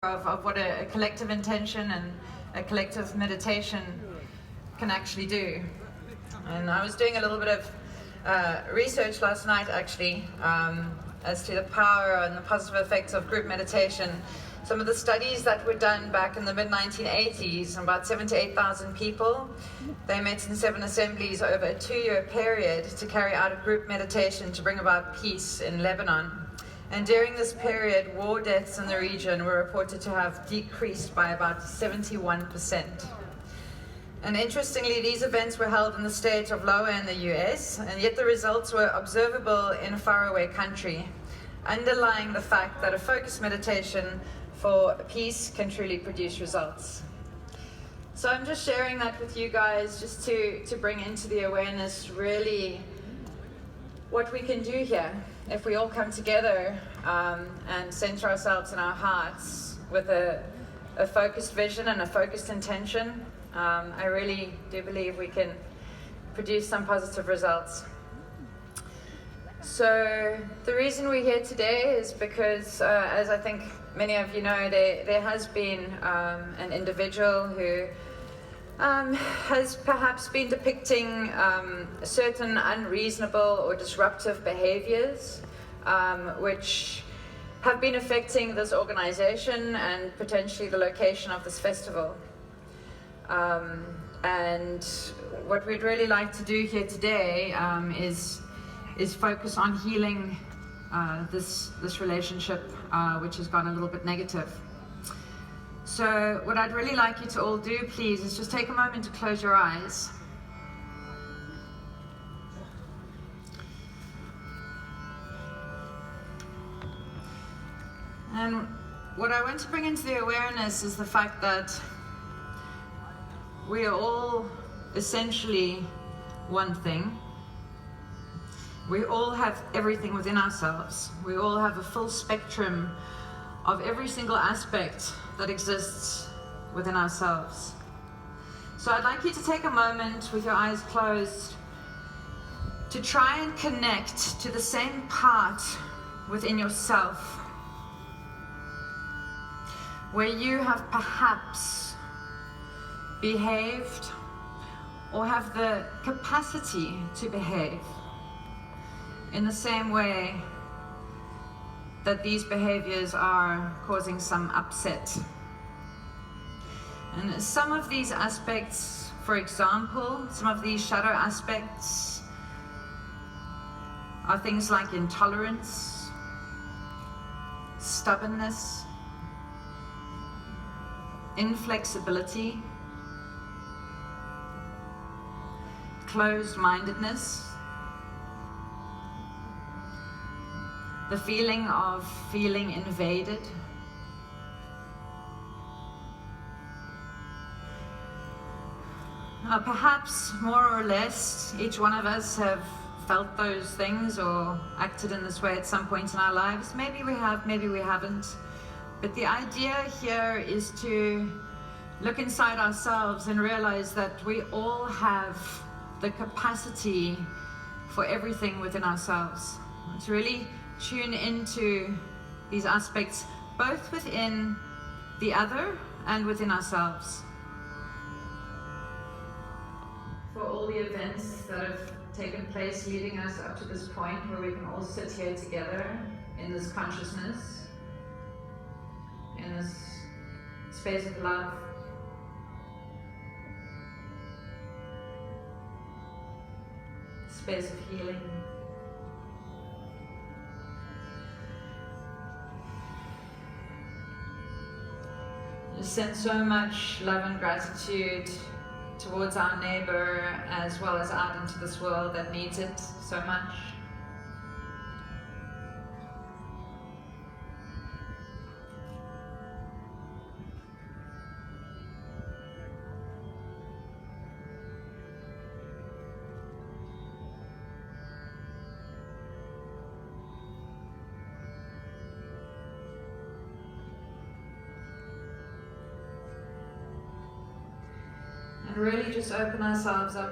of what a collective intention and a collective meditation can actually do. And I was doing a little bit of research last night actually as to the power and the positive effects of group meditation. Some of the studies that were done back in the mid-1980s, about 7,000 to 8,000 people, they met in 7 assemblies over a 2-year period to carry out a group meditation to bring about peace in Lebanon. And during this period, war deaths in the region were reported to have decreased by about 71%. And interestingly, these events were held in the state of Iowa in the US, and yet the results were observable in a faraway country, underlying the fact that a focused meditation for peace can truly produce results. So I'm just sharing that with you guys just to bring into the awareness really what we can do here if we all come together and center ourselves in our hearts with a focused vision and a focused intention. I really do believe we can produce some positive results. So the reason we're here today is because, as I think many of you know, there has been an individual who has perhaps been depicting certain unreasonable or disruptive behaviors which have been affecting this organization and potentially the location of this festival. And what we'd really like to do here today is focus on healing this relationship which has gone a little bit negative. So what I'd really like you to all do, please, is just take a moment to close your eyes. And what I want to bring into the awareness is the fact that we are all essentially one thing. We all have everything within ourselves. We all have a full spectrum of every single aspect that exists within ourselves. So I'd like you to take a moment with your eyes closed to try and connect to the same part within yourself where you have perhaps behaved or have the capacity to behave in the same way that these behaviors are causing some upset. And some of these aspects, for example, some of these shadow aspects are things like intolerance, stubbornness, inflexibility, closed-mindedness, the feeling of feeling invaded, perhaps more or less each one of us have felt those things or acted in this way at some point in our lives. Maybe we have, maybe we haven't. But the idea here is to look inside ourselves and realize that we all have the capacity for everything within ourselves. To really tune into these aspects, both within the other and within ourselves. For all the events that have taken place leading us up to this point where we can all sit here together in this consciousness, in this space of love, space of healing. Just send so much love and gratitude towards our neighbor as well as out into this world that needs it so much. And really just open ourselves up